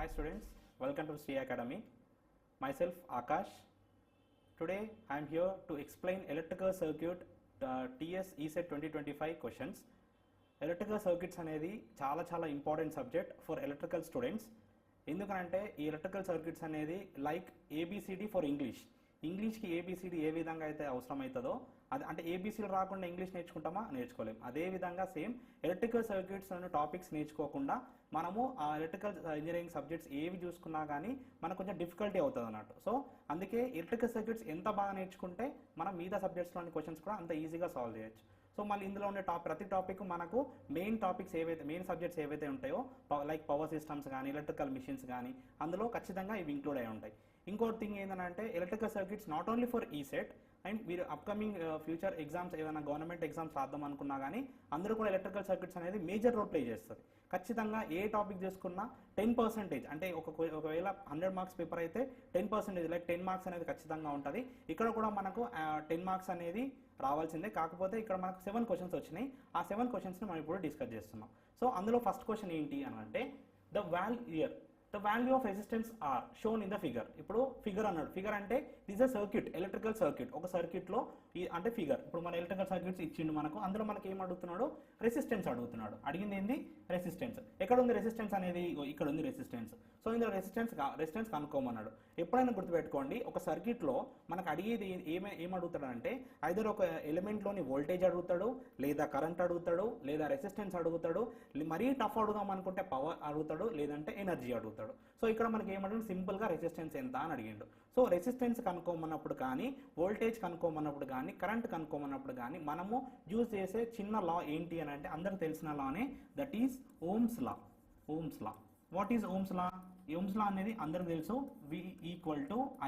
Hi students, welcome to Sri Academy. Myself Akash. Today I am here to explain electrical circuit TS ESET 2025 questions. Electrical circuits అనేది చాలా important subject for electrical students. ఎందుకంటే ఈ electrical circuits అనేది like A B C D for ఇంగ్లీష్కి A B C D ఏ విధంగా అయితే అవసరం అవుతుందో అది అంటే ఏబిసిడి రాకుండా ఇంగ్లీష్ నేర్చుకుంటామా నేర్చుకోలేం. అదేవిధంగా సేమ్ ఎలక్ట్రికల్ సర్క్యూట్స్ అనే టాపిక్స్ నేర్చుకోకుండా మనము ఆ ఎలక్ట్రికల్ ఇంజనీరింగ్ సబ్జెక్ట్స్ ఏవి చూసుకున్నా కానీ మనకు కొంచెం డిఫికల్టీ అవుతుంది అన్నట్టు. సో అందుకే ఎలక్ట్రికల్ సర్క్యూట్స్ ఎంత బాగా నేర్చుకుంటే మనం మిగతా సబ్జెక్ట్స్లోని క్వశ్చన్స్ కూడా అంత ఈజీగా సాల్వ్ చేయొచ్చు. సో మళ్ళీ ఇందులో ఉండే ప్రతి టాపిక్ మనకు మెయిన్ సబ్జెక్ట్స్ ఏవైతే ఉంటాయో లైక్ పవర్ సిస్టమ్స్ కానీ ఎలక్ట్రికల్ మిషన్స్ కానీ అందులో ఖచ్చితంగా ఇవి ఇంక్లూడ్ అయి ఉంటాయి. ఇంకోటి థింగ్ ఏంటంటే electrical circuits not only for ECET and మీరు అప్కమింగ్ ఫ్యూచర్ ఎగ్జామ్స్ ఏదైనా గవర్నమెంట్ ఎగ్జామ్స్ రాద్దాం అనుకున్నా కానీ అందరూ కూడా ఎలక్ట్రికల్ సర్క్యూట్స్ అనేది మేజర్ రోల్ ప్లే చేస్తుంది. ఖచ్చితంగా ఏ టాపిక్ చేసుకున్నా 10% అంటే ఒకవేళ 100 మార్క్స్ పేపర్ అయితే 10% లైక్ 10 మార్క్స్ అనేది ఖచ్చితంగా ఉంటుంది. ఇక్కడ కూడా మనకు 10 మార్క్స్ అనేది రావాల్సిందే. కాకపోతే ఇక్కడ మనకు 7 క్వశ్చన్స్ వచ్చినాయి. ఆ 7 క్వశ్చన్స్ని మనం ఇప్పుడు డిస్కస్ చేస్తున్నాం. సో అందులో ఫస్ట్ క్వశ్చన్ ఏంటి అని అంటే the value of resistance are shown in the figure. ఇప్పుడు ఫిగర్ అన్నాడు. ఫిగర్ అంటే this uh circuit, electrical circuit. ఒక సర్క్యూట్లో అంటే ఫిగర్ ఇప్పుడు మన ఎలక్ట్రికల్ సర్క్యూట్స్ ఇచ్చిండు మనకు. అందులో మనకి ఏం అడుగుతున్నాడు? రెసిస్టెన్స్ అడుగుతున్నాడు. అడిగింది ఏంది? రెసిస్టెన్స్. ఎక్కడ ఉంది రెసిస్టెన్స్ అనేది? ఇక్కడ ఉంది రెసిస్టెన్స్. సో ఇందులో రెసిస్టెన్స్ కనుక్కోమన్నాడు. ఎప్పుడైనా గుర్తుపెట్టుకోండి, ఒక సర్క్యూట్లో మనకు అడిగేది ఏం అడుగుతాడు అంటే ఐదర్ ఒక ఎలిమెంట్లోని వోల్టేజ్ అడుగుతాడు, లేదా కరెంట్ అడుగుతాడు, లేదా రెసిస్టెన్స్ అడుగుతాడు. మరీ టఫ్ అడుగుదాం అనుకుంటే పవర్ అడుగుతాడు, లేదంటే ఎనర్జీ అడుగుతాడు. సో ఇక్కడ మనకి ఏమడిగిండు? సింపుల్గా రెసిస్టెన్స్ ఎంత అని అడిగిండు. సో రెసిస్టెన్స్ కనుక్కోమన్నప్పుడు కానీ, వోల్టేజ్ కనుక్కోమన్నప్పుడు కానీ, కరెంట్ కనుక్కోమన్నప్పుడు కానీ మనము యూజ్ చేసే చిన్న లా ఏంటి అని అంటే అందరికి తెలిసిన లానే, that is Ohm's law. What is Ohm's law? Ohm's law అనేది అందరికి తెలుసు, V =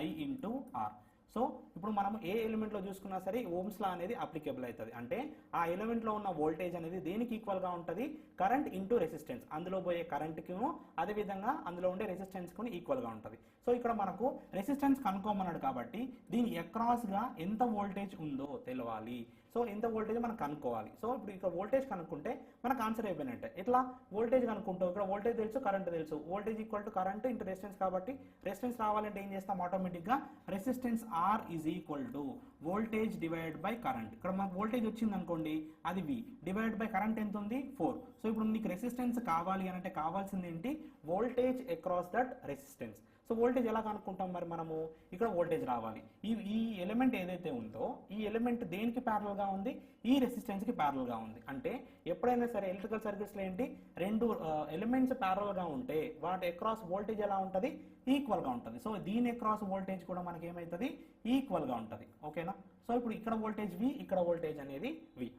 I × R. సో ఇప్పుడు మనం ఏ ఎలిమెంట్లో చూసుకున్నా సరే ఓమ్స్ లా అనేది అప్లికేబుల్ అవుతుంది. అంటే ఆ ఎలిమెంట్లో ఉన్న వోల్టేజ్ అనేది దేనికి ఈక్వల్గా ఉంటుంది? Current into resistance. అందులో పోయే కరెంట్కి అదేవిధంగా అందులో ఉండే రెసిస్టెన్స్కి ఈక్వల్గా ఉంటుంది. సో ఇక్కడ మనకు రెసిస్టెన్స్ కనుక్కోమన్నాడు కాబట్టి దీని అక్రాస్గా ఎంత వోల్టేజ్ ఉందో తెలవాలి. సో ఎంత వోల్టేజ్ మనం కనుక్కోవాలి. సో ఇప్పుడు ఇక్కడ వోల్టేజ్ కనుక్కుంటే మనకు ఆన్సర్ అయిపోయినట్టే. ఎట్లా? వోల్టేజ్ కనుక్కుంటాం. ఇక్కడ వోల్టేజ్ తెలుసు, కరెంట్ తెలుసు. వోల్టేజ్ = కరెంట్ ఇంటూ రెసిస్టెన్స్ కాబట్టి రెసిస్టెన్స్ రావాలంటే ఏం చేస్తాం? ఆటోమేటిక్గా resistance R = voltage divide by current. ఇక్కడ మనకు వోల్టేజ్ వచ్చింది అనుకోండి, అది V డివైడ్ బై కరెంట్ ఎంత ఉంది? 4. సో ఇప్పుడు నీకు రెసిస్టెన్స్ కావాలి అని అంటే కావాల్సింది ఏంటి? Voltage across that resistance. So voltage ఎలా కనుక్కుంటాం మరి మనము? ఇక్కడ వోల్టేజ్ రావాలి. ఈ ఎలిమెంట్ ఏదైతే ఉందో ఈ ఎలిమెంట్ దేనికి ప్యారలల్గా ఉంది? ఈ రెసిస్టెన్స్కి ప్యారలల్గా ఉంది. అంటే ఎప్పుడైనా సరే ఎలక్ట్రికల్ సర్క్యూట్స్లో ఏంటి, రెండు ఎలిమెంట్స్ ప్యారలల్గా ఉంటే వాటి అక్రాస్ వోల్టేజ్ ఎలా ఉంటుంది? ఈక్వల్గా ఉంటుంది. సో దీని అక్రాస్ వోల్టేజ్ కూడా మనకి ఏమవుతుంది? ఈక్వల్గా ఉంటుంది. ఓకేనా? సో ఇప్పుడు ఇక్కడ వోల్టేజ్ V, ఇక్కడ వోల్టేజ్ అనేది V.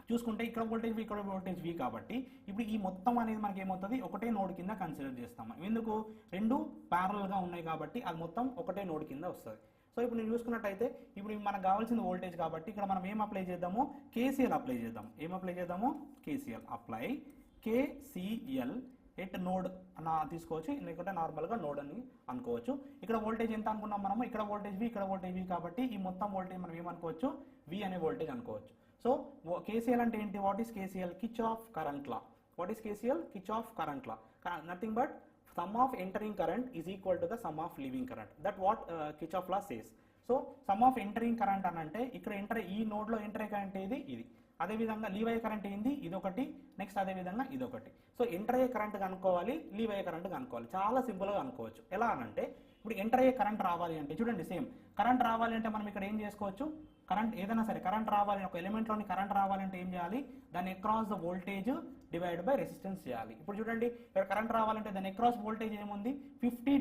చూసుకుంటే ఇక్కడ వోల్టేజ్ V, ఇక్కడ వోల్టేజ్ V కాబట్టి ఇప్పుడు ఈ మొత్తం అనేది మనకి ఏమవుతుంది? ఒకటే నోడ్ కింద కన్సిడర్ చేస్తాము. ఎందుకు? రెండు ప్యారలల్గా ఉన్నాయి కాబట్టి అది మొత్తం ఒకటే నోడ్ కింద వస్తుంది. సో ఇప్పుడు నేను చూసుకున్నట్టయితే ఇప్పుడు మనకు కావాల్సిన వోల్టేజ్ కాబట్టి ఇక్కడ మనం ఏం అప్లై చేద్దాము? KCL అప్లై చేద్దాం. ఏం అప్లై చేద్దాము? KCL apply. KCL at node అన్న తీసుకోవచ్చు, లేకుంటే నార్మల్గా నోడ్ అని అనుకోవచ్చు. ఇక్కడ వోల్టేజ్ ఎంత అనుకున్నాం మనము? ఇక్కడ వోల్టేజ్ V, ఇక్కడ వోల్టేజ్ V కాబట్టి ఈ మొత్తం వోల్టేజ్ మనం ఏమనుకోవచ్చు? V అనే వోల్టేజ్ అనుకోవచ్చు. సో KCL అంటే ఏంటి? What is KCL? Kirchhoff current law. What is KCL? Kirchhoff current law. Nothing but sum of entering current is equal to the sum of leaving current. That what Kirchhoff law says. So sum of entering current అని అంటే ఇక్కడ ఈ నోడ్లో enter అయ్యే current ఏది? ఇది. అదేవిధంగా leave అయ్యే కరెంట్ ఏంది? ఇదొకటి. నెక్స్ట్ అదేవిధంగా ఇదొకటి. సో ఎంటర్ అయ్యే కరెంట్ కనుక్కోవాలి, లీవ్ అయ్యే కరెంట్ కనుక్కోవాలి. చాలా సింపుల్గా అనుకోవచ్చు. ఎలా అనంటే ఇప్పుడు ఎంటర్ అయ్యే కరెంట్ రావాలి అంటే చూడండి, సేమ్ కరెంట్ రావాలి అంటే మనం ఇక్కడ ఏం చేసుకోవచ్చు? కరెంట్ ఏదైనా సరే కరెంట్ రావాలి, ఒక ఎలిమెంట్లోని కరెంట్ రావాలంటే ఏం చేయాలి? దాని across the voltage divide by resistance చేయాలి. ఇప్పుడు చూడండి ఇక్కడ కరెంట్ రావాలంటే దాని అక్రాస్ వోల్టేజ్ ఏముంది? 50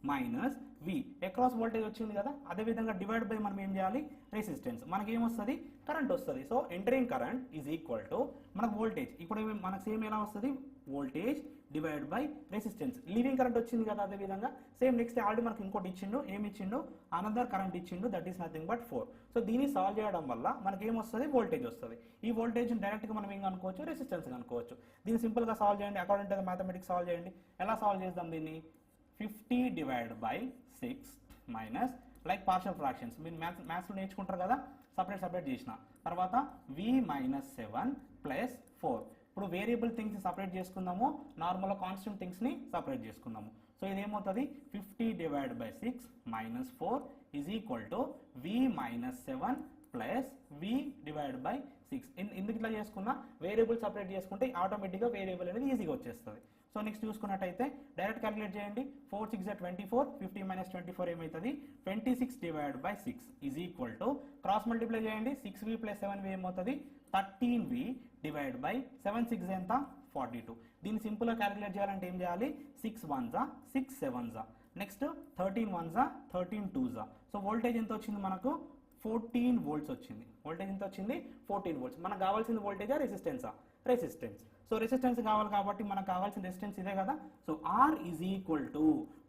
మైనస్ V. అక్రాస్ వోల్టేజ్ వచ్చింది కదా, అదేవిధంగా డివైడ్ బై మనం ఏం చేయాలి? రెసిస్టెన్స్. మనకి ఏమొస్తుంది? కరెంట్ వస్తుంది. So entering current is equal to మనకు వోల్టేజ్. ఇప్పుడు మనకు సేమ్ ఎలా వస్తుంది? Voltage divide by resistance. Leaving current వచ్చింది కదా, అదేవిధంగా సేమ్ నెక్స్ట్ ఆల్రెడీ మనకి ఇంకోటి ఇచ్చిండు. ఏమి ఇచ్చిండు? అనదర్ కరెంట్ ఇచ్చిండు, that is nothing but 4. So దీన్ని సాల్వ్ చేయడం వల్ల మనకి ఏమొస్తుంది? వోల్టేజ్ వస్తుంది. ఈ వోల్టేజ్ డైరెక్ట్గా మనం ఏం కనుక్కోవచ్చు? రెసిస్టెన్స్ కనుక్కోవచ్చు. దీన్ని సింపుల్గా సాల్వ్ చేయండి. According to the mathematics solve చేయండి. ఎలా సాల్వ్ చేద్దాం దీన్ని? 50 divide by 6 minus like partial fractions మీరు మ్యాథ్స్లో నేర్చుకుంటారు కదా, సపరేట్ చేసిన తర్వాత V - 7 + 4. ఇప్పుడు వేరియబుల్ థింగ్స్ సపరేట్ చేసుకుందాము, నార్మల్ కాన్స్టెంట్ థింగ్స్ని సపరేట్ చేసుకుందాము. సో ఇదేమవుతుంది 50 divide by 6 minus 4 is equal to v minus 7 plus v divide by 6. ఎందుకు ఇట్లా చేసుకున్నా, వేరియబుల్ సపరేట్ చేసుకుంటే ఆటోమేటిక్గా వేరియబుల్ అనేది ఈజీగా వచ్చేస్తుంది. సో నెక్స్ట్ చూసుకున్నట్టయితే డైరెక్ట్ క్యాలిక్యులేట్ చేయండి. 4 6 24, 50 మైనస్ 24 ఏమవుతుంది 26 divide by 6 is equal to cross multiply చేయండి. 6v ప్లస్ 7v ఏమవుతుంది 13v డివైడ్ బై 7 6 ఎంత 42. దీన్ని సింపుల్గా క్యాలిక్యులేట్ చేయాలంటే ఏం చేయాలి, 6 1s 6 7s, next 13 1s 13 2s. So voltage ఎంత వచ్చింది మనకు 14 వోల్ట్స్ వచ్చింది. వోల్టేజ్ ఎంత వచ్చింది 14 వోల్ట్స్. మనకు కావాల్సిన వోల్టేజా రెసిస్టెన్సా, రెసిస్టెన్స్. సో రెసిస్టెన్స్ కావాలి కాబట్టి మనకు కావాల్సిన రెసిస్టెన్స్ ఇదే కదా. So R is equal to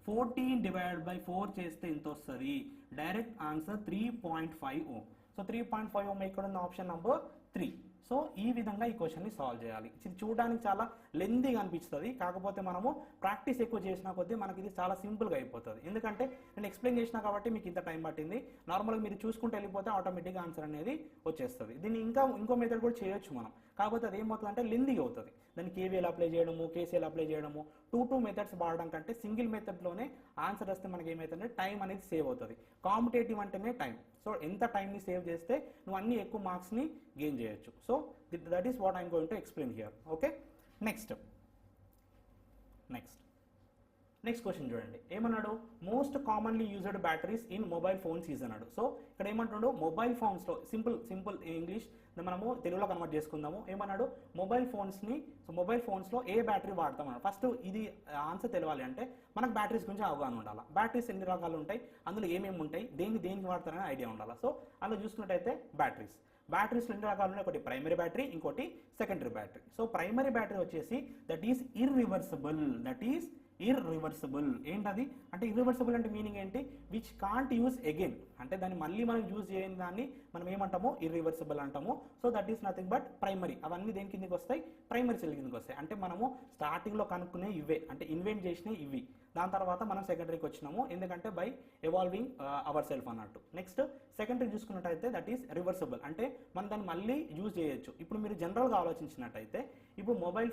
14 divide by 4 చేస్తే ఎంత వస్తుంది, డైరెక్ట్ ఆన్సర్ 3.5 ఓం. సో 3.5 ఓం ఇక్కడ ఉన్న ఆప్షన్ నెంబర్ 3. సో ఈ విధంగా ఈ క్వశ్చన్ని సాల్వ్ చేయాలి. ఇది చూడడానికి చాలా లెందీగా అనిపిస్తుంది, కాకపోతే మనము ప్రాక్టీస్ ఎక్కువ చేసిన కొద్దీ మనకి ఇది చాలా సింపుల్గా అయిపోతుంది. ఎందుకంటే నేను ఎక్స్ప్లెయిన్ చేసిన కాబట్టి మీకు ఇంత టైం పట్టింది. నార్మల్గా మీరు చూసుకుంటూ వెళ్ళిపోతే ఆటోమేటిక్గా ఆన్సర్ అనేది వచ్చేస్తుంది. దీన్ని ఇంకో మెథడ్ కూడా చేయొచ్చు మనం, కాకపోతే అది ఏమవుతుంది అంటే లెందీగా అవుతుంది. దాన్ని కేవీఎల్ అప్లై చేయడము, కేసీఎల్ అప్లై చేయడము, టూ మెథడ్స్ వాడడం కంటే సింగిల్ మెథడ్లోనే ఆన్సర్ వస్తే మనకి ఏమవుతుందంటే టైం అనేది సేవ్ అవుతుంది. కాంపిటేటివ్ అంటేనే టైం. సో ఎంత టైంని సేవ్ చేస్తే నువ్వు అన్ని ఎక్కువ మార్క్స్ని గెయిన్ చేయొచ్చు. So that is what I'm going to explain here. Okay, next question చూడండి. ఏమన్నాడు, most commonly used batteries in mobile phones is అన్నాడు. సో ఇక్కడ ఏమంటున్నాడు, మొబైల్ ఫోన్స్లో సింపుల్ ఇంగ్లీష్ మనము తెలుగులో కన్వర్ట్ చేసుకుందాము. ఏమన్నాడు, మొబైల్ ఫోన్స్లో ఏ బ్యాటరీ వాడతామన్నాడు. ఫస్ట్ ఇది ఆన్సర్ తెలవాలి అంటే మనకు బ్యాటరీస్ గురించి అవగాహన ఉండాలి. బ్యాటరీస్ ఎన్ని రకాలు ఉంటాయి, అందులో ఏమేమి ఉంటాయి, దేనికి వాడతారనే ఐడియా ఉండాలి. సో అందులో చూసుకున్నట్టయితే బ్యాటరీస్ రెండు రకాలు ఉన్నాయి. ఒకటి ప్రైమరీ బ్యాటరీ, ఇంకోటి secondary battery. So primary battery వచ్చేసి దట్ ఈస్ ఇర్రివర్సిబుల్. ఏంటది అంటే ఇర్రివర్సిబుల్ అంటే మీనింగ్ ఏంటి, విచ్ కాంట్ యూజ్ అగైన్, అంటే దాన్ని మళ్ళీ మనం యూజ్ చేయని దాన్ని మనం ఏమంటాము ఇర్రివర్సిబుల్ అంటాము. So that is nothing but primary. అవన్నీ దేని కిందకి వస్తాయి, ప్రైమరీ సెల్ కిందకి వస్తాయి. అంటే మనము స్టార్టింగ్లో కనుక్కునే ఇవే, అంటే ఇన్వెంట్ చేసినవి ఇవి. దాని తర్వాత మనం సెకండరీకి వచ్చినాము, ఎందుకంటే బై ఎవాల్వింగ్ అవర్ సెల్ఫ్ అన్నట్టు. నెక్స్ట్ సెకండరీ చూసుకున్నట్టయితే దట్ ఈస్ రివర్సిబుల్, అంటే మనం దాన్ని మళ్ళీ యూజ్ చేయొచ్చు. ఇప్పుడు మీరు జనరల్గా ఆలోచించినట్టయితే ఇప్పుడు మొబైల్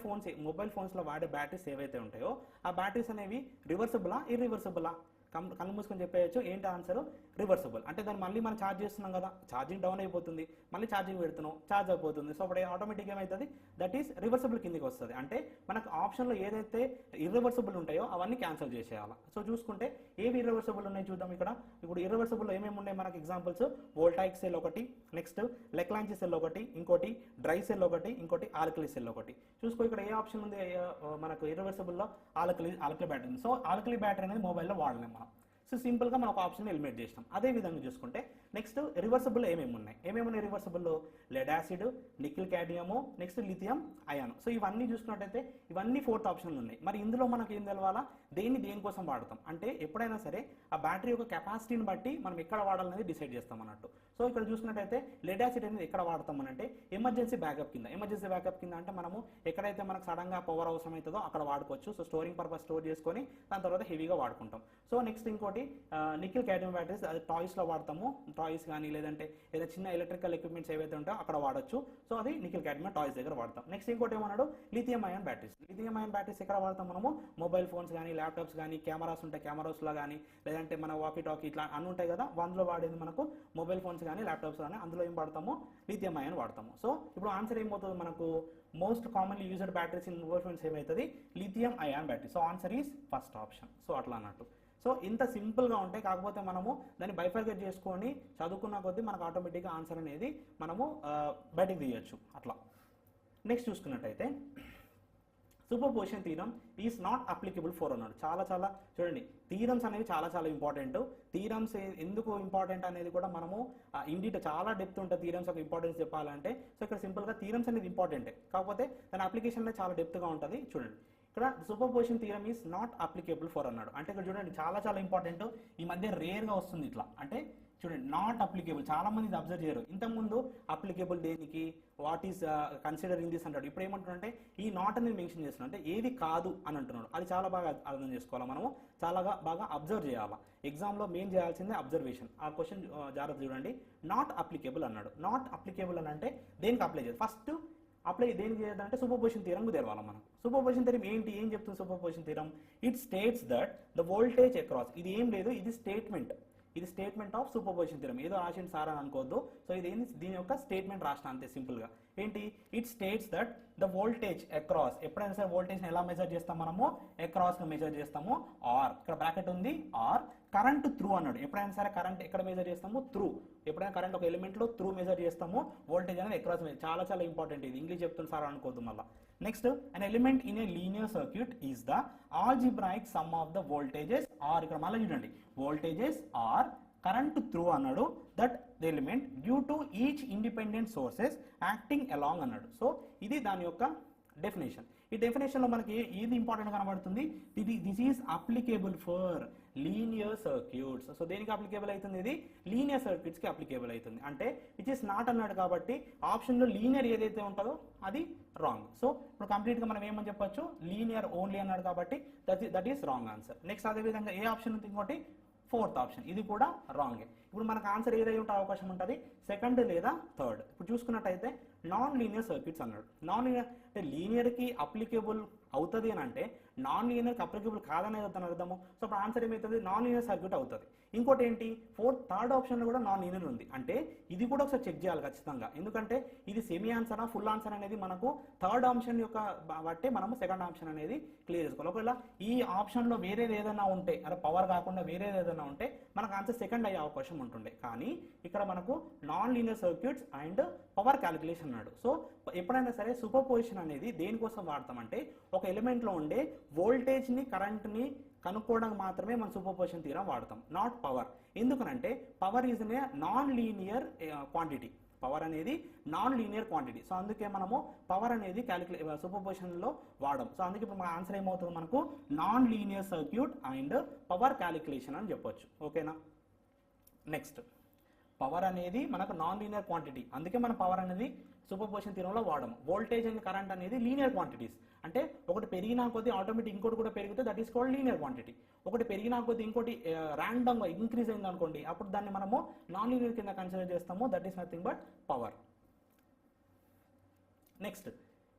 ఫోన్స్లో వాడే బ్యాటరీస్ ఏవైతే ఉంటాయో ఆ బ్యాటరీస్ అనేవి రివర్సిబులా ఇర్రివర్సిబులా, కళ్ళు మూసుకొని చెప్పేయచ్చు. ఏంటి ఆన్సర్, రివర్సిబుల్. అంటే దాన్ని మళ్ళీ మనం ఛార్జ్ చేస్తున్నాం కదా, ఛార్జింగ్ డౌన్ అయిపోతుంది, మళ్ళీ ఛార్జింగ్ పెడుతున్నాం, ఛార్జ్ అయిపోతుంది. సో అప్పుడు ఆటోమేటిక్గా ఏమవుతుంది, దట్ ఈస్ రివర్సిబుల్ కిందకి వస్తుంది. అంటే మనకు ఆప్షన్లో ఏదైతే ఇర్రివర్సిబుల్ ఉంటాయో అవన్నీ క్యాన్సిల్ చేసేయాలి. సో చూసుకుంటే ఏవి ఇర్రివర్సిబుల్ ఉన్నాయి చూద్దాం. ఇప్పుడు ఇర్రివర్సిబుల్ ఏమేమి ఉన్నాయి మనకి ఎగ్జాంపుల్స్, వోల్టాయిక్ సెల్ ఒకటి, నెక్స్ట్ లెక్లాంచి సెల్ ఒకటి, ఇంకోటి డ్రై సెల్ ఒకటి, ఇంకోటి ఆల్కలీ సెల్ ఒకటి. చూసుకో ఇక్కడ ఏ ఆప్షన్ ఉంది మనకు ఇర్రివర్సిబుల్లో, ఆల్కలీ బ్యాటరీ ఉంది. సో ఆల్కలీ బ్యాటరీ అనేది మొబైల్లో వాడలేం మనం. సో సింపుల్గా మనం ఒక ఆప్షన్ ఎలిమినేట్ చేసినాం. అదే విధంగా చూసుకుంటే నెక్స్ట్ రివర్సిబుల్ ఏమేమి ఉన్నాయి రివర్సిబుల్లో, lead acid, nickel cadmium, next lithium ion. So ఇవన్నీ చూసుకున్నట్టయితే ఇవన్నీ 4th ఆప్షన్లు ఉన్నాయి. మరి ఇందులో మనకి ఏం తెలవాలా, దేనికోసం వాడతాం అంటే ఎప్పుడైనా సరే ఆ బ్యాటరీ యొక్క కెపాసిటీని బట్టి మనం ఎక్కడ వాడాలనేది డిసైడ్ చేస్తాం అన్నట్టు. సో ఇక్కడ చూసుకున్నట్టయితే లెడ్ యాసిడ్ అనేది ఎక్కడ వాడతాం అంటే ఎమర్జెన్సీ బ్యాకప్ కింద అంటే మనము ఎక్కడైతే మనకు సడన్గా పవర్ అవసరం అవుతుందో అక్కడ వాడుకోవచ్చు. సో స్టోరింగ్ పర్పస్ స్టోర్ చేసుకొని దాని తర్వాత హెవీగా వాడుకుంటాం. సో నెక్స్ట్ ఇంకోటి నికిల్ క్యాడియం బ్యాటరీస్, అది టాయ్స్లో వాడతాము. టాయ్స్ కానీ లేదంటే ఏదైనా చిన్న ఎలక్ట్రికల్ ఎక్విప్మెంట్స్ ఏవైతే ఉంటాయో అక్కడ వాడచ్చు. సో అది నికిల్ క్యాడియం టాయ్స్ దగ్గర వాడతాం. నెక్స్ట్ ఇంకోటి ఏమన్నాడు, లిథియం అయాన్ బ్యాటరీస్ ఎక్కడ వాడతాం మనము, మొబైల్ ఫోన్స్ కానీ, ల్యాప్టాప్స్ కానీ, కెమెరాస్ ఉంటాయి కెమెరాస్లో కానీ, లేదంటే మన వాకీ టాకీ ఇట్లా అన్ని ఉంటాయి కదా, అందులో వాడేది మనకు మొబైల్ ఫోన్స్ కానీ ల్యాప్టాప్స్ కానీ, అందులో ఏం వాడతాము, లిథియం అయాన్ వాడతాము. సో ఇప్పుడు ఆన్సర్ ఏమవుతుంది మనకు, most commonly used batteries in mobile phones ఏమవుతుంది, lithium ion battery. So answer is first option. So అట్లా అన్నట్టు. సో ఇంత సింపుల్గా ఉంటాయి, కాకపోతే మనము దాన్ని బైఫర్గేట్ చేసుకొని చదువుకున్న కొద్దీ మనకు ఆటోమేటిక్గా ఆన్సర్ అనేది మనము బయటికి తీయచ్చు అట్లా. నెక్స్ట్ చూసుకున్నట్టయితే superposition theorem is not applicable for అన్నాడు. చాలా చూడండి, థీరమ్స్ అనేవి చాలా ఇంపార్టెంట్. థీరమ్స్ ఎందుకు ఇంపార్టెంట్ అనేది కూడా మనము ఇండిట్ చాలా డెప్త్ ఉంటుంది థీరమ్స్ ఒక ఇంపార్టెన్స్ చెప్పాలంటే. సో ఇక్కడ సింపుల్గా థీరమ్స్ అనేది ఇంపార్టెంటే, కాకపోతే దాని అప్లికేషన్ అనేది చాలా డెప్త్గా ఉంటుంది. చూడండి ఇక్కడ superposition theorem is not applicable for అన్నాడు. అంటే ఇక్కడ చూడండి చాలా ఇంపార్టెంట్, ఈ మధ్య రేర్గా వస్తుంది ఇట్లా. అంటే చూడండి నాట్ అప్లికేబుల్, చాలా మంది ఇది అబ్జర్వ్ చేయరు. ఇంతకుముందు అప్లికేబుల్ దేనికి, వాట్ ఈస్ కన్సిడరింగ్ దిస్ అంటాడు. ఇప్పుడు ఏమంటున్నాడంటే ఈ నాట్ అనేది మెన్షన్ చేస్తున్నాడు, అంటే ఏది కాదు అని అంటున్నాడు. అది చాలా బాగా అర్థం చేసుకోవాలి, మనము చాలా బాగా అబ్జర్వ్ చేయాలి. ఎగ్జామ్లో మెయిన్ చేయాల్సిందే అబ్జర్వేషన్. ఆ క్వశ్చన్ జాగ్రత్త చూడండి. నాట్ అప్లికేబుల్ అన్నాడు. నాట్ అప్లికేబుల్ అని అంటే దేనికి అప్లై చేయాలి, ఫస్ట్ అప్లై దేనికి చేయాలంటే సూపర్ పొజిషన్ థియరం తెలవాలి మనం. సూపర్ పొజిషన్ థియరం ఏంటి, ఏం చెప్తుంది super position theorem? It states that the voltage across, ఇది ఏం లేదు, ఇది స్టేట్మెంట్, ఇది statement of super position theorem. ఏదో రాసిన సార్ అని అనుకోవద్దు. సో ఇది ఏంది, దీని యొక్క స్టేట్మెంట్ రాసిన అంతే సింపుల్గా. ఏంటి, it states that the voltage across, ఎప్పుడైనా సరే వోల్టేజ్ని ఎలా మెజర్ చేస్తాం మనము, అక్రాస్గా మెజర్ చేస్తాము. ఆర్, ఇక్కడ బ్రాకెట్ ఉంది, ఆర్ కరెంట్ త్రూ అన్నాడు. ఎప్పుడైనా సరే కరెంట్ ఎక్కడ మెజర్ చేస్తాము, త్రూ. ఎప్పుడైనా కరెంట్ ఒక ఎలిమెంట్లో త్రూ మెజర్ చేస్తాము, వోల్టేజ్ అనేది అక్రాస్. చాలా చాలా ఇంపార్టెంట్, ఇది ఇంగ్లీష్ చెప్తుంది సార్ అనుకోవద్దు మళ్ళీ. Next, an element in a linear circuit is the algebraic sum of the voltages or, ఇక్కడ మళ్ళీ చూడండి, వోల్టేజెస్ ఆర్ కరెంట్ త్రూ అన్నాడు, that the element due to each independent sources acting along అన్నాడు. So ఇది దాని యొక్క డెఫినేషన్. ఈ డెఫినేషన్లో మనకి ఏది ఇంపార్టెంట్ కనబడుతుంది, this is applicable for linear circuits. So దేనికి అప్లికేబుల్ అవుతుంది, ఇది లీనియర్ సర్క్యూట్స్కి అప్లికేబుల్ అవుతుంది. అంటే విచ్ ఇస్ నాట్ అన్నాడు కాబట్టి ఆప్షన్లో లీనియర్ ఏదైతే ఉంటుందో అది రాంగ్. సో ఇప్పుడు కంప్లీట్గా మనం ఏమని చెప్పొచ్చు, లీనియర్ ఓన్లీ అన్నాడు కాబట్టి that is wrong answer. Next అదేవిధంగా ఏ ఆప్షన్ ఉంది, ఇంకోటి ఫోర్త్ ఆప్షన్, ఇది కూడా రాంగే. ఇప్పుడు మనకు ఆన్సర్ ఏదై ఉంటే అవకాశం ఉంటుంది, సెకండ్ లేదా థర్డ్. ఇప్పుడు చూసుకున్నట్టయితే నాన్ లీనియర్ సర్క్యూట్స్ అన్నాడు. నాన్ లీనియర్ అంటే లీనియర్కి అప్లికేబుల్ అవుతుంది అని అంటే నాన్ లీనియర్కి అప్లికేబుల్ కాదనేది దాని అర్థము. సో ఇప్పుడు ఆన్సర్ ఏమవుతుంది, నాన్ లీనియర్ సర్క్యూట్ అవుతుంది. ఇంకోటి ఏంటి, థర్డ్ ఆప్షన్లో కూడా నాన్ లీనియర్ ఉంది. అంటే ఇది కూడా ఒకసారి చెక్ చేయాలి ఖచ్చితంగా. ఎందుకంటే ఇది సెమీ ఆన్సరా ఫుల్ ఆన్సర్ అనేది మనకు థర్డ్ ఆప్షన్ యొక్క బట్టి మనము సెకండ్ ఆప్షన్ అనేది క్లియర్ చేసుకోవాలి. ఒకవేళ ఈ ఆప్షన్లో వేరేది ఏదైనా ఉంటే, అంటే పవర్ కాకుండా వేరేది ఏదైనా ఉంటే మనకు ఆన్సర్ సెకండ్ అయ్యే అవకాశం ఉంటుండే. కానీ ఇక్కడ మనకు non linear circuits and power calculation అన్నాడు. సో ఎప్పుడైనా సరే సూపర్ పొజిషన్ అనేది దేనికోసం వాడతామంటే ఒక ఎలిమెంట్లో ఉండే వోల్టేజ్ని కరెంట్ని కనుక్కోవడానికి మాత్రమే మనం సూపర్ పొజిషన్ థియరం వాడతాం, నాట్ పవర్. ఎందుకనంటే power is a non linear quantity, power అనేది నాన్ లీనియర్ క్వాంటిటీ. సో అందుకే మనము పవర్ అనేది సూపర్ పొజిషన్లో వాడడం. సో అందుకే ఇప్పుడు మన ఆన్సర్ ఏమవుతుంది, మనకు non linear circuit and power calculation అని చెప్పొచ్చు. ఓకేనా. నెక్స్ట్, పవర్ అనేది మనకు నాన్ లీనియర్ క్వాంటిటీ, అందుకే మనం పవర్ అనేది సూపర్ పొజిషన్ థియరంలో వాడము. వోల్టేజ్ అండ్ కరెంట్ అనేది లీనియర్ క్వాంటిటీస్, అంటే ఒకటి పెరిగినా కొద్దీ ఆటోమేటిక్ ఇంకోటి కూడా పెరిగితే that is called linear quantity. ఒకటి పెరిగినా కొద్దీ ఇంకోటి ర్యాండమ్గా ఇంక్రీజ్ అయింది అనుకోండి, అప్పుడు దాన్ని మనము నాన్ లీనియర్ కింద కన్సిడర్ చేస్తాము. That is nothing but power. Next,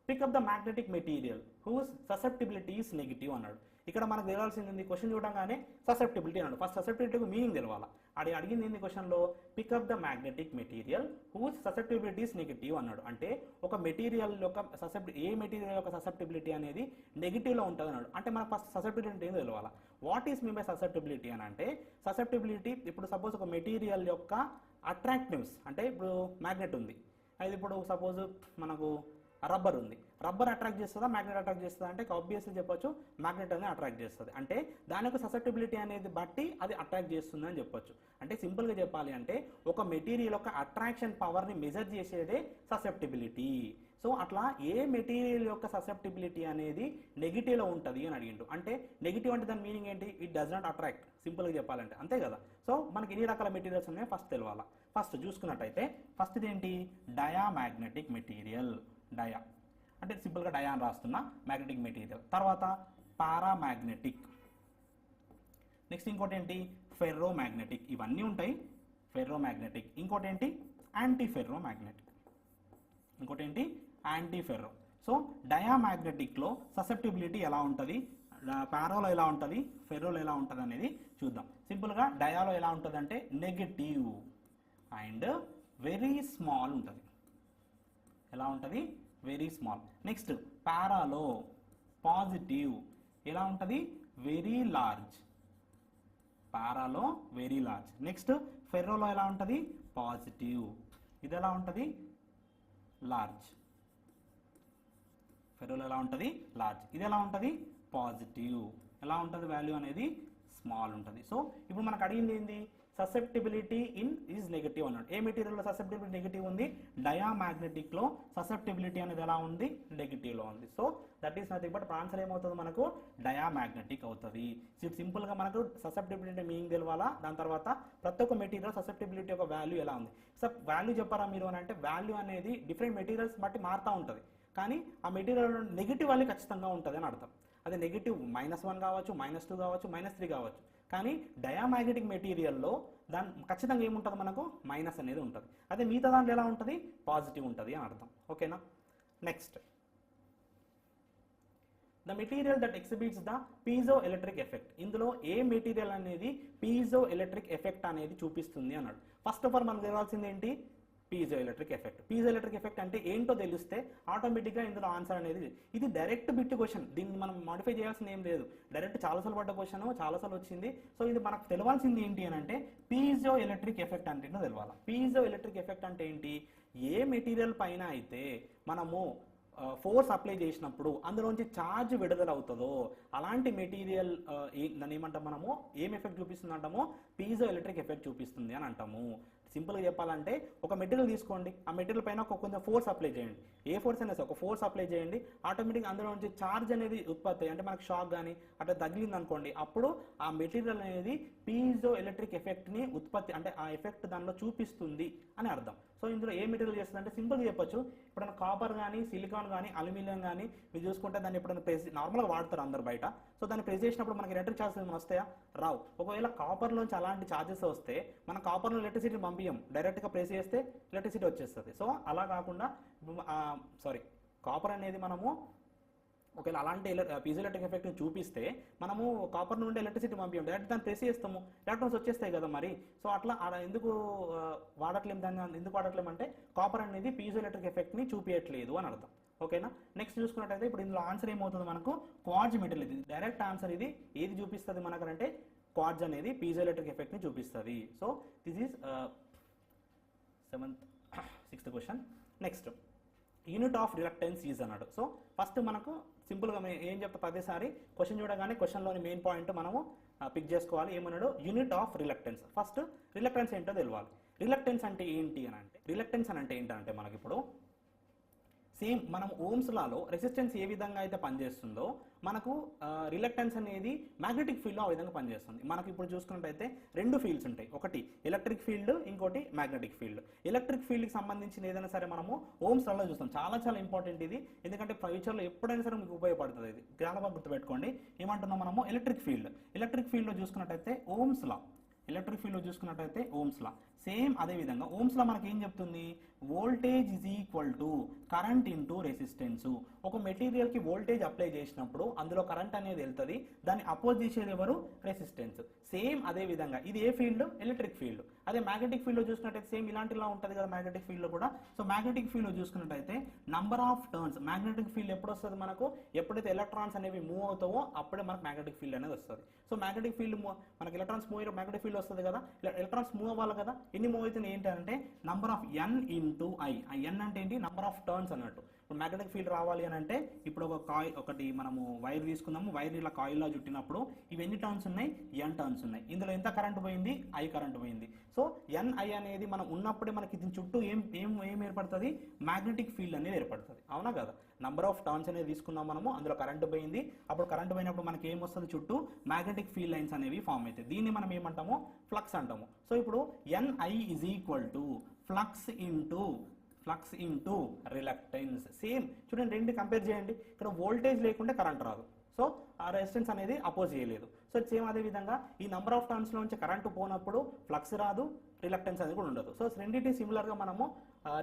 pick up the magnetic material whose susceptibility is negative అన్నాడు. ఇక్కడ మనకు తెలియాల్సింది, క్వశ్చన్ చూడగానే ససెప్టిబిలిటీ అన్నాడు. ఫస్ట్ ససెప్టిబిలిటీకి మీనింగ్ తెలవాలా. అడిగింది ఏంది క్వశ్చన్లో, pick up the magnetic material whose susceptibility is negative అన్నాడు. అంటే ఒక మెటీరియల్ యొక్క ఏ మెటీరియల్ యొక్క ససెప్టిబిలిటీ అనేది నెగిటివ్లో ఉంటుంది అన్నాడు. అంటే మనకు ఫస్ట్ ససెప్టిబిలిటీ అంటే ఏం తెలవాలా. What is mean by susceptibility అని అంటే, ససెప్టిబిలిటీ ఇప్పుడు సపోజ్ ఒక మెటీరియల్ యొక్క అట్రాక్టివ్స్, అంటే ఇప్పుడు మ్యాగ్నెట్ ఉంది, అది ఇప్పుడు సపోజ్ మనకు రబ్బర్ ఉంది, రబ్బర్ అట్రాక్ట్ చేస్తుందా మ్యాగ్నెట్ అట్రాక్ట్ చేస్తుందా అంటే ఆబ్వియస్లీ చెప్పొచ్చు మ్యాగ్నెట్ అనేది అట్రాక్ట్ చేస్తుంది. అంటే దాని యొక్క ససెప్టిబిలిటీ అనేది బట్టి అది అట్రాక్ట్ చేస్తుంది అని చెప్పొచ్చు. అంటే సింపుల్గా చెప్పాలి అంటే ఒక మెటీరియల్ యొక్క అట్రాక్షన్ పవర్ని మెజర్ చేసేదే ససెప్టిబిలిటీ. సో అట్లా ఏ మెటీరియల్ యొక్క ససెప్టిబిలిటీ అనేది నెగిటివ్లో ఉంటుంది అని అడిగిండు. అంటే నెగిటివ్ అంటే దాని మీనింగ్ ఏంటి, ఇట్ డస్ నాట్ అట్రాక్ట్, సింపుల్గా చెప్పాలంటే అంతే కదా. సో మనకి ఎన్ని రకాల మెటీరియల్స్ ఉన్నాయో ఫస్ట్ తెలవాలా. ఫస్ట్ చూసుకున్నట్టయితే ఫస్ట్ ఏంటి, డయామాగ్నెటిక్ మెటీరియల్. డయా అంటే సింపుల్గా డయా అని రాస్తున్నా, మ్యాగ్నెటిక్ మెటీరియల్. తర్వాత పారామాగ్నెటిక్. నెక్స్ట్ ఇంకోటి ఏంటి, ఫెర్రోమాగ్నెటిక్. ఇవన్నీ ఉంటాయి, ఫెర్రోమాగ్నెటిక్. ఇంకోటి ఏంటి, యాంటీ ఫెర్రోమాగ్నెటిక్. ఇంకోటి ఏంటి, యాంటీ ఫెర్రో. సో డయామాగ్నెటిక్లో ససెప్టిబిలిటీ ఎలా ఉంటుంది, పారాలో ఎలా ఉంటుంది, ఫెర్రోలో ఎలా ఉంటుంది అనేది చూద్దాం. సింపుల్గా డయాలో ఎలా ఉంటుంది అంటే నెగటివ్ అండ్ వెరీ స్మాల్ ఉంటుంది. ఎలా ఉంటుంది, వెరీ స్మాల్. నెక్స్ట్ పారాలో పాజిటివ్, ఎలా ఉంటుంది, వెరీ లార్జ్. పారాలో వెరీ లార్జ్. నెక్స్ట్ ఫెర్రోలో ఎలా ఉంటుంది, పాజిటివ్. ఇది ఎలా ఉంటుంది, లార్జ్. ఫెర్రోలో ఎలా ఉంటుంది, లార్జ్. ఇది ఎలా ఉంటుంది, పాజిటివ్. ఎలా ఉంటుంది వాల్యూ అనేది, స్మాల్ ఉంటుంది. సో ఇప్పుడు మనకు అడిగింది ఏంది, ససెప్టిబిలిటీ ఇన్ ఈజ్ నెగటివ్ అన్నాడు. ఏ మెటీరియల్లో ససెప్టిబిలిటీ నెగటివ్ ఉంది, డయామాగ్నెటిక్లో ససెప్టిబిలిటీ అనేది ఎలా ఉంది, నెగటివ్లో ఉంది. So that is nothing but answer ఏమవుతుంది మనకు, డయామాగ్నెటిక్ అవుతుంది. సింపుల్గా మనకు ససెప్టిబిలిటీ మీనింగ్ తెలవాలా. దాని తర్వాత ప్రతి ఒక్క మెటీరియల్ ససెప్టిబిలిటీ యొక్క వాల్యూ ఎలా ఉంది. సో వాల్యూ చెప్పారా మీరు అని అంటే, వాల్యూ అనేది డిఫరెంట్ మెటీరియల్స్ బట్టి మారుతూ ఉంటుంది. కానీ ఆ మెటీరియల్ నెగిటివ్ వాల్యూ ఖచ్చితంగా ఉంటుంది అని అర్థం. అది నెగిటివ్ -1 కావచ్చు, -2 కావచ్చు, -3 కావచ్చు. కానీ డయామాగ్నెటిక్ మెటీరియల్లో దాని ఖచ్చితంగా ఏముంటుంది మనకు, మైనస్ అనేది ఉంటుంది. అదే మిగతా దాంట్లో ఎలా ఉంటుంది, పాజిటివ్ ఉంటుంది అని అర్థం. ఓకేనా. Next the material that exhibits the piezo electric effect. ఇందులో ఏ మెటీరియల్ అనేది పీజో ఎలక్ట్రిక్ ఎఫెక్ట్ అనేది చూపిస్తుంది అన్నాడు. ఫస్ట్ ఆఫ్ ఆల్ మనకు తెలియాల్సింది ఏంటి? Piezo electric effect. Piezo electric effect అంటే ఏంటో తెలిస్తే ఆటోమేటిక్గా ఇందులో ఆన్సర్ అనేది, ఇది డైరెక్ట్ బిట్ క్వశ్చన్, దీన్ని మనం మాడిఫై చేయాల్సింది ఏం లేదు, డైరెక్ట్ చాలాసార్లు పడ్డ క్వశ్చన్, చాలాసార్లు వచ్చింది. సో ఇది మనకు తెలియాల్సింది ఏంటి అని అంటే పీజో ఎలక్ట్రిక్ ఎఫెక్ట్ అంటే ఏంటో తెలియాలి. పీజో ఎలక్ట్రిక్ ఎఫెక్ట్ అంటే ఏంటి? ఏ మెటీరియల్ పైన అయితే మనము ఫోర్స్ అప్లై చేసినప్పుడు అందులోంచి ఛార్జ్ విడుదల అవుతుందో అలాంటి మెటీరియల్ దాన్ని ఏమంటాం మనము, ఏం ఎఫెక్ట్ చూపిస్తుంది అంటామో పీజో ఎలక్ట్రిక్ ఎఫెక్ట్ చూపిస్తుంది అని అంటాము. సింపుల్గా చెప్పాలంటే ఒక మెటీరియల్ తీసుకోండి, ఆ మెటీరియల్ పైన కొంచెం ఫోర్స్ అప్లై చేయండి, ఏ ఫోర్స్ అయినా ఒక ఫోర్స్ అప్లై చేయండి, ఆటోమేటిక్గా అందులో నుంచి ఛార్జ్ అనేది ఉత్పత్తి, అంటే మనకు షాక్ కానీ అట్లా తగిలింది అనుకోండి, అప్పుడు ఆ మెటీరియల్ అనేది పీజో ఎలక్ట్రిక్ ఎఫెక్ట్ని ఉత్పత్తి, అంటే ఆ ఎఫెక్ట్ దానిలో చూపిస్తుంది అని అర్థం. సో ఇందులో ఏ మెటీరియల్ చేస్తుంది అంటే సింపుల్గా చెప్పొచ్చు, ఇప్పుడు కాపర్ కానీ సిలికాన్ కానీ అల్యూమినియం కానీ మీరు చూసుకుంటే దాన్ని ఎప్పుడైనా ప్రెస్ నార్మల్గా వాడతారు అందరు బయట. సో దాన్ని ప్రెస్ చేసినప్పుడు మనకి ఎలక్ట్రిక్ ఛార్జెస్ ఏమైనా వస్తాయా? రావు. ఒకవేళ కాపర్లోంచి అలాంటి ఛార్జెస్ వస్తే మన కాపర్లో ఎలక్ట్రిసిటీ పంపించం, డైరెక్ట్గా ప్రెస్ చేస్తే ఎలక్ట్రిసిటీ వచ్చేస్తుంది. సో అలా కాకుండా కాపర్ అనేది మనము ఒకవేళ అలాంటి పీజో ఎలక్ట్రిక్ ఎఫెక్ట్ని చూపిస్తే మనము కాపర్ నుండి ఎలక్ట్రిసిటీ పంపించాం, డైరెక్ట్ దాన్ని ప్రెస్ చేస్తాము, ఎలక్ట్రాన్స్ వచ్చేస్తాయి కదా మరి. సో అట్లా ఎందుకు వాడట్లేము దాన్ని, ఎందుకు వాడట్లేము అంటే కాపర్ అనేది పీజో ఎలక్ట్రిక్ ఎఫెక్ట్ని చూపించట్లేదు అని అర్థం. ఓకేనా? నెక్స్ట్ చూసుకున్నట్టయితే ఇప్పుడు ఇందులో ఆన్సర్ ఏమవుతుంది మనకు? Quartz metal. ఇది డైరెక్ట్ ఆన్సర్. ఇది ఏది చూపిస్తుంది మనకనంటే క్వార్ట్జ్ అనేది పీజో ఎలక్ట్రిక్ ఎఫెక్ట్ని చూపిస్తుంది. So this is 6th question. Next unit of reluctance is అన్నాడు. సో ఫస్ట్ మనకు సింపుల్గా ఏం చెప్తా, ప్రతిసారి క్వశ్చన్ చూడగానే క్వశ్చన్లోని మెయిన్ పాయింట్ మనము పిక్ చేసుకోవాలి. ఏమన్నాడు? Unit of reluctance. First reluctance ఏంటో తెలియాలి. రిలక్టెన్స్ అంటే ఏంటి అని అంటే, రిలక్టెన్స్ అని అంటే ఏంటంటే మనకి ఇప్పుడు సేమ్ మనం ఓమ్స్ లాలో రెసిస్టెన్స్ ఏ విధంగా అయితే పనిచేస్తుందో మనకు రిలక్టెన్స్ అనేది మ్యాగ్నెటిక్ ఫీల్డ్లో ఆ విధంగా పనిచేస్తుంది. మనకి ఇప్పుడు చూసుకున్నట్టయితే రెండు ఫీల్డ్స్ ఉంటాయి, ఒకటి ఎలక్ట్రిక్ ఫీల్డ్, ఇంకోటి మ్యాగ్నెటిక్ ఫీల్డ్. ఎలక్ట్రిక్ ఫీల్డ్కి సంబంధించిన ఏదైనా సరే మనము ఓమ్స్ లాలో చూస్తాం. చాలా చాలా ఇంపార్టెంట్ ఇది, ఎందుకంటే ఫ్యూచర్లో ఎప్పుడైనా సరే మీకు ఉపయోగపడుతుంది. ఇది చాలా బాగా గుర్తుపెట్టుకోండి. ఏమంటున్నాం మనము? Electric field. ఎలక్ట్రిక్ ఫీల్డ్లో చూసుకున్నట్టయితే ఓమ్స్ లా, ఎలక్ట్రిక్ ఫీల్డ్లో చూసుకున్నట్టయితే ఓమ్స్ లా సేమ్ అదే విధంగా ఓమ్స్ లా మనకి ఏం చెప్తుంది? Voltage is equal to current into resistance. ఒక మెటీరియల్కి వోల్టేజ్ అప్లై చేసినప్పుడు అందులో కరెంట్ అనేది వెళ్తుంది, దాన్ని అపోజ్ చేసేది ఎవరు? రెసిస్టెన్స్. సేమ్ అదే విధంగా ఇది ఏ ఫీల్డ్? Electric field. అదే మ్యాగ్నెటిక్ ఫీల్డ్లో చూసుకున్నట్టయితే సేమ్ ఇలాంటిలా ఉంటుంది కదా మ్యాగ్నెటిక్ ఫీల్డ్లో కూడా. సో మ్యాగ్నెటిక్ ఫీల్డ్లో చూసుకున్నట్టయితే number of turns, magnetic field ఎప్పుడు వస్తుంది మనకు? ఎప్పుడైతే ఎలక్ట్రాన్స్ అనేవి మూవ్ అవుతావో అప్పుడే మనకు మ్యాగ్నెటిక్ ఫీల్డ్ అనేది వస్తుంది. సో మ్యాగ్నెటిక్ ఫీల్డ్ మనకి ఎలక్ట్రాన్స్ మూవ్ అయ్యే మ్యాగ్నెటిక్ ఫీల్డ్ వస్తుంది కదా. ఎలక్ట్రాన్స్ మూవ్ అవ్వాలి కదా, ఎన్ని మూవ్ అవుతుంది ఏంటంటే number of N into I. ఆ ఎన్ అంటే ఏంటి? నంబర్ ఆఫ్ టర్న్స్ అన్నట్టు. ఇప్పుడు మ్యాగ్నెటిక్ ఫీల్డ్ రావాలి అని అంటే ఇప్పుడు ఒకటి మనము వైర్ తీసుకుందాము, వైర్ ఇలా కాయిల్లో చుట్టినప్పుడు ఇవి ఎన్ని టర్న్స్ ఉన్నాయి? ఎన్ టర్న్స్ ఉన్నాయి. ఇందులో ఎంత కరెంట్ పోయింది? ఐ కరెంట్ పోయింది. సో ఎన్ ఐ అనేది మనం ఉన్నప్పుడే మనకి దీని చుట్టూ ఏం ఏర్పడుతుంది? మ్యాగ్నెటిక్ ఫీల్డ్ అనేది ఏర్పడుతుంది. అవునా కదా? నంబర్ ఆఫ్ టర్న్స్ అనేది తీసుకున్నాం మనము, అందులో కరెంట్ పోయింది. అప్పుడు కరెంట్ పోయినప్పుడు మనకి ఏం వస్తుంది? చుట్టూ మ్యాగ్నెటిక్ ఫీల్డ్ లైన్స్ అనేవి ఫామ్ అవుతాయి. దీన్ని మనం ఏమంటాము? ఫ్లక్స్ అంటాము. సో ఇప్పుడు NI is equal to flux into reluctance. Same చూడండి, రెండు కంపేర్ చేయండి. ఇక్కడ వోల్టేజ్ లేకుంటే కరెంట్ రాదు, సో ఆ రెసిస్టెన్స్ అనేది అపోజ్ చేయలేదు. సో సేమ్ అదే విధంగా ఈ నంబర్ ఆఫ్ టర్న్స్ నుంచి కరెంట్ పోనప్పుడు ఫ్లక్స్ రాదు, రిలక్టెన్స్ అనేది కూడా ఉండదు. సో రెండింటి సిమిలర్గా మనము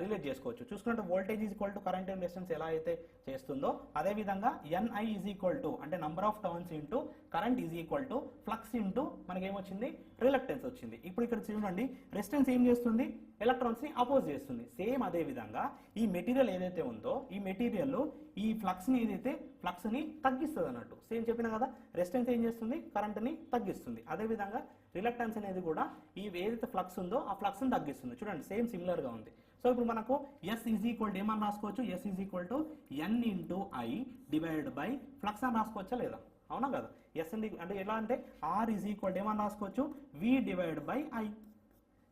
రిలేట్ చేసుకోవచ్చు. చూసుకుంటే voltage is equal to current and resistance ఎలా అయితే చేస్తుందో అదేవిధంగా ఎన్ఐ ఈజ్ ఈక్వల్ టు అంటే number of turns into current is equal to flux into మనకి ఏమొచ్చింది? రిలక్టెన్స్ వచ్చింది. ఇప్పుడు ఇక్కడ చూడండి, రెసిస్టెన్స్ ఏం చేస్తుంది? ఎలక్ట్రాన్స్ని అపోజ్ చేస్తుంది. సేమ్ అదే విధంగా ఈ మెటీరియల్ ఏదైతే ఉందో ఈ మెటీరియల్ ఈ ఫ్లక్స్ని ఫ్లక్స్ని తగ్గిస్తుంది అన్నట్టు. సేమ్ చెప్పిన కదా, రెసిస్టెన్స్ ఏం చేస్తుంది? కరెంట్ని తగ్గిస్తుంది. అదేవిధంగా రిలక్టెన్స్ అనేది కూడా ఈ ఏదైతే ఫ్లక్స్ ఉందో ఆ ఫ్లక్స్ని తగ్గిస్తుంది. చూడండి, సేమ్ సిమిలర్గా ఉంది. సో ఇప్పుడు మనకు ఎస్ ఈజ్ ఈక్వల్ టు ఏమని రాసుకోవచ్చు? S is equal to N into I divided by flux అని రాసుకోవచ్చా లేదా? అవునా కదా? ఎస్ అంటే ఎలా అంటే ఆర్ ఈజ్ ఈక్వల్ టు ఏమని రాసుకోవచ్చు? V divided by I.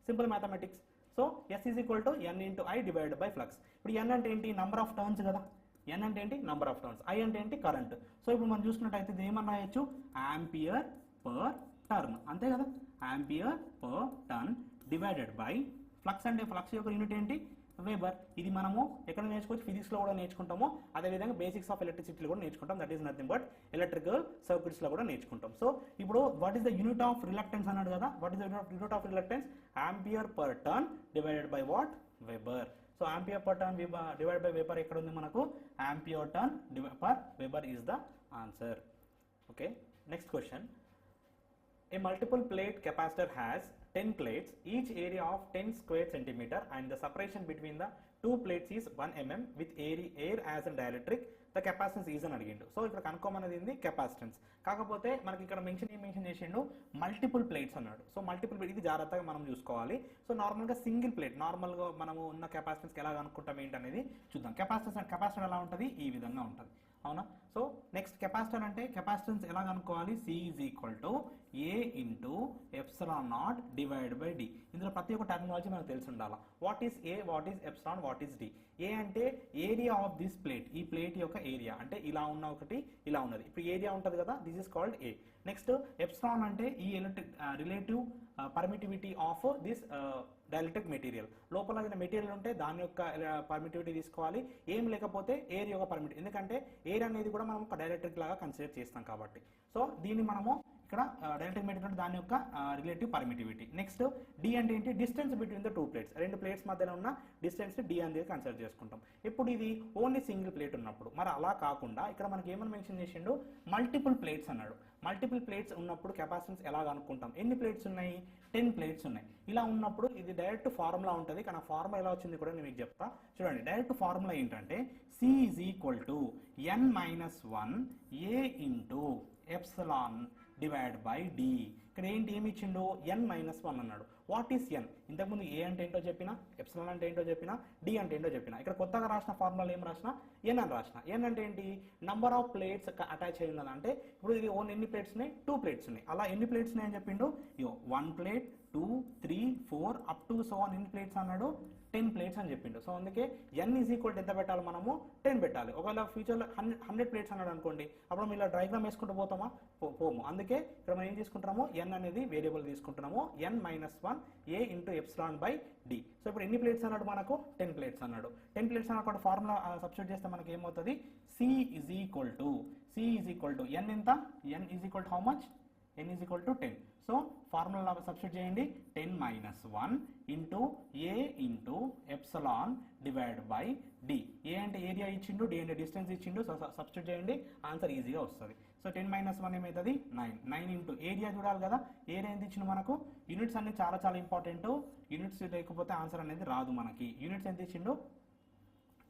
Simple mathematics. So S is equal to N into I divided by flux. ఇప్పుడు ఎన్ అంటే ఏంటి? నంబర్ ఆఫ్ టర్న్స్ కదా. ఎన్ అంటే ఏంటి? Number of turns. ఐ అంటే ఏంటి? కరెంట్. సో ఇప్పుడు మనం చూసుకున్నట్టయితే ఇది ఏమని రాయొచ్చు? ఆంపియర్ పర్ టర్న్, అంతే కదా. Ampere per turn divided by flux. అంటే ఫ్లక్స్ యొక్క యూనిట్ ఏంటి? వెబర్. ఇది మనము ఎక్కడ నేర్చుకోవచ్చు? ఫిజిక్స్లో కూడా నేర్చుకుంటాము, అదేవిధంగా బేసిక్స్ ఆఫ్ ఎలక్ట్రిసిటీలో కూడా నేర్చుకుంటాం. That is nothing but electrical సర్క్యూట్స్లో కూడా నేర్చుకుంటాం. సో ఇప్పుడు what is the unit of reluctance అన్నాడు కదా. What is the unit of reluctance? Ampere per turn divided by what? Weber. So ampere per turn divide by weber ఎక్కడ ఉంది మనకు, ampere turn per weber is the answer. Okay, next question. A multiple plate capacitor has 10 plates, each area of 10 square centimeter, and the separation between the two plates is 1 mm with air as a dielectric. The capacitance is అని అడిగిండు. So ఇక్కడ కనుక్కోమన్నది ఏంది, capacitance. కాకపోతే మనకి ఇక్కడ mention చేసిండు multiple plates అన్నాడు. So multiple plate ఇది జాగ్రత్తగా మనం చూసుకోవాలి. సో నార్మల్గా సింగిల్ ప్లేట్, నార్మల్గా మనము ఉన్న కెపాసిటెన్స్కి ఎలా కనుక్కుంటాం ఏంటనేది చూద్దాం. కెపాసిటర్ ఎలా ఉంటుంది, ఈ విధంగా ఉంటుంది, అవునా. సో నెక్స్ట్ కెపాసిటర్ అంటే కెపాసిటెన్స్ ఎలా కనుక్కోవాలి, C is equal to A into epsilon naught divide by D. ఇందులో ప్రతి ఒక్క టర్మినాలజీ మనకు తెలిసి ఉండాలి. What is A, what is epsilon, what is D. A అంటే ఏరియా ఆఫ్ దిస్ ప్లేట్, ఈ ప్లేట్ యొక్క ఏరియా అంటే ఇలా ఉన్న ఒకటి ఇలా ఉన్నది, ఇప్పుడు ఏరియా ఉంటుంది కదా, this is called A. Next epsilon అంటే ఈ relative permittivity of this dielectric material. లోపల మెటీరియల్ ఉంటే దాని యొక్క పర్మిటివిటీ తీసుకోవాలి, ఏం లేకపోతే ఎయిర్ యొక్క పర్మిటివిటీ, ఎందుకంటే ఎయిర్ అనేది కూడా మనం ఒక డైఎలక్ట్రిక్ లాగా కన్సిడర్ చేస్తాం కాబట్టి. సో దీన్ని మనము ఇక్కడ డైఎలక్ట్రిక్ మెటీరియల్ దాని యొక్క రిలేటివ్ పర్మిటివిటీ. నెక్స్ట్ D అంటే ఏంటి, distance between the two plates, రెండు ప్లేట్స్ మధ్యలో ఉన్న డిస్టెన్స్ D అనేది కన్సిడర్ చేసుకుంటాం. ఇప్పుడు ఇది ఓన్లీ సింగిల్ ప్లేట్ ఉన్నప్పుడు, మరి అలా కాకుండా ఇక్కడ మనకి ఏమని మెన్షన్ చేసిండు, మల్టిపుల్ ప్లేట్స్ అన్నాడు. మల్టిపుల్ ప్లేట్స్ ఉన్నప్పుడు కెపాసిటెన్స్ ఎలా కనుక్కుంటాం, ఎన్ని ప్లేట్స్ ఉన్నాయి, 10 ప్లేట్స్ ఉన్నాయి. ఇలా ఉన్నప్పుడు ఇది డైరెక్ట్ ఫార్ములా ఉంటుంది, కానీ ఆ ఫార్ములా ఎలా వచ్చింది కూడా నేను మీకు చెప్తా చూడండి. డైరెక్ట్ ఫార్ములా ఏంటంటే C is equal to n-1 A into epsilon divide by D. ఇక్కడ ఏంటి, ఏమి ఇచ్చిండు, n-1 అన్నాడు. వాట్ ఈస్ n, ఇంతకుముందు A అంటే ఏంటో చెప్పినా, ఎప్సిలాన్ అంటే ఏంటో చెప్పినా, D అంటే ఏంటో చెప్పినా. ఇక్కడ కొత్తగా రాసిన ఫార్ములా ఏం రాసిన, n అని రాసిన. n అంటే ఏంటి, నంబర్ ఆఫ్ ప్లేట్స్ అటాచ్ అయి ఉన్నది. అంటే ఇప్పుడు ఇది ఓన్ ఎన్ని ప్లేట్స్ ఉన్నాయి, 2 ప్లేట్స్ ఉన్నాయి. అలా ఎన్ని ప్లేట్స్ ఉన్నాయి అని చెప్పిండు, 1 plate 2 3 4 up to so on ఎన్ని ప్లేట్స్ అన్నాడు, 10 ప్లేట్స్ అని చెప్పిండు. సో అందుకే n ఈజ్ ఈక్వల్ ఎంత పెట్టాలి, మనము 10 పెట్టాలి. ఒకవేళ ఫ్యూచర్లో 100 ప్లేట్స్ అన్నాడు అనుకోండి, అప్పుడు మనం ఇలా డయాగ్రామ్ వేసుకుంటూ పోతామా, పోము. అందుకే ఇక్కడ మనం ఏం తీసుకుంటున్నాము, n అనేది వేరియబుల్ తీసుకుంటున్నాము, n-1 A into epsilon by D. So ఇప్పుడు ఎన్ని ప్లేట్స్ అన్నాడు, మనకు 10 ప్లేట్స్ అన్నాడు. 10 ప్లేట్స్ అన్నప్పుడు ఫార్ములా సబ్స్టిట్యూట్ చేస్తే మనకి ఏమవుతుంది, C is equal to n ఎంత, n is equal to how much, n is equal to 10. So formula substitute చేయండి, 10-1 into A into epsilon divide by D. A అంటే ఏరియా ఇచ్చిండు, D అంటే distance ఇచ్చిండు. So substitute చేయండి, answer ఈజీగా వస్తుంది. So 10-1 ఏమవుతుంది, 9 ఇంటూ ఏరియా చూడాలి కదా, ఏరియా ఎంత ఇచ్చిండు మనకు. యూనిట్స్ అనేది చాలా చాలా ఇంపార్టెంట్, యూనిట్స్ లేకపోతే ఆన్సర్ అనేది రాదు మనకి. యూనిట్స్ ఎంత ఇచ్చిండు,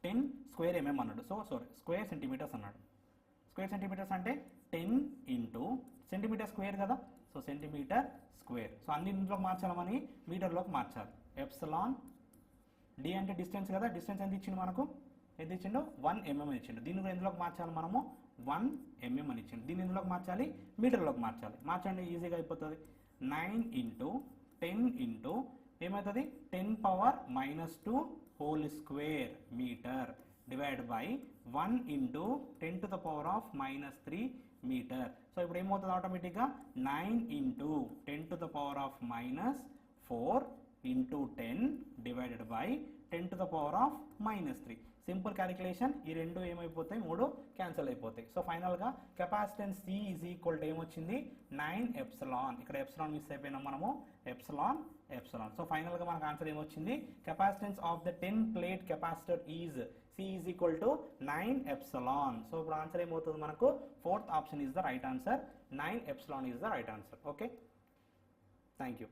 10 స్క్వేర్ mm అన్నాడు. సో స్క్వేర్ సెంటీమీటర్స్ అన్నాడు. స్క్వేర్ సెంటీమీటర్స్ అంటే 10 ఇంటూ సెంటీమీటర్ స్క్వేర్ కదా, సో సెంటీమీటర్ స్క్వేర్. సో అన్ని ఇంట్లోకి మార్చాలి, మనకి మీటర్లోకి మార్చాలి. ఎప్సిలాన్ D అంటే డిస్టెన్స్ కదా, డిస్టెన్స్ ఎంత ఇచ్చిండు మనకు, ఎంత ఇచ్చిండు, 1 mm అని ఇచ్చిండు. దీన్ని కూడా ఎందులోకి మార్చాలి, మనము 1 mm అని ఇచ్చిండు. దీన్ని ఎందులోకి మార్చాలి, మీటర్లోకి మార్చాలి. మార్చండి, ఈజీగా అయిపోతుంది. 9 ఇంటూ 10 ఇంటూ ఏమవుతుంది, 10⁻⁻2 whole square metre divide by 1 into 10⁻⁻3 metre. So ఇప్పుడు ఏమవుతుంది, ఆటోమేటిక్గా 9 into 10⁻⁻4 into 10 divided by 10⁻⁻3. Simple calculation, ఈ రెండు ఏమైపోతాయి, 3 క్యాన్సిల్ అయిపోతాయి. సో ఫైనల్గా capacitance C is equal to ఏమొచ్చింది, 9 ఎప్సిలాన్. ఇక్కడ ఎప్సిలాన్ మిస్ అయిపోయినాం మనము, ఎప్సిలాన్. సో ఫైనల్గా మనకు ఆన్సర్ ఏమొచ్చింది, capacitance of the 10 plate capacitor is C is equal to 9 epsilon. So ఇప్పుడు ఆన్సర్ ఏమవుతుంది మనకు, 4th option is the right answer, 9 epsilon is the right answer. Okay, thank you.